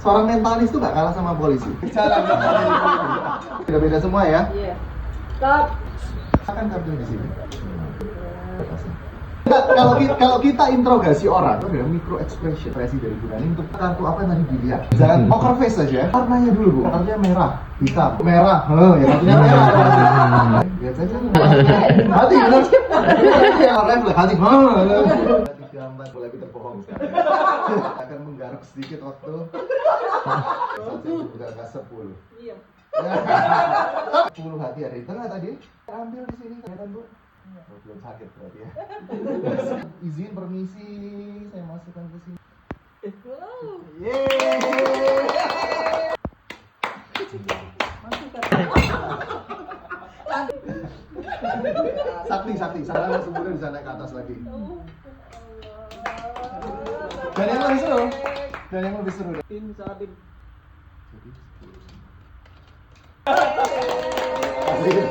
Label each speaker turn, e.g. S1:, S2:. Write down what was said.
S1: Seorang mentalis tuh gak kalah sama polisi. Salah. Beda-beda semua ya?
S2: Iya. Stop.
S1: Akan kartunya di sini. Kalau kita interogasi orang, itu adalah micro expression dari Gunani untuk kartu apa yang tadi dilihat. Misalkan poker face saja, warnanya dulu bu, kartunya merah, hitam, merah, ya kartunya merah. Lihat saja, hati benar. Refleks hati, gambar boleh lebih terbohong sekarang. Akan menggaruk sedikit waktu. Udah nggak 10.
S2: Iya.
S1: 10 hati ada di tengah tadi. Ambil di sini, kelihatan bu. Belum sakit berarti ya. Izin permisi, saya masukkan ke sini.
S2: Wow.
S1: Yeay. Sakti, salah sempurna bisa naik ke atas lagi. Dan yang lebih seru,
S2: Tim Sabin.
S1: Jadi,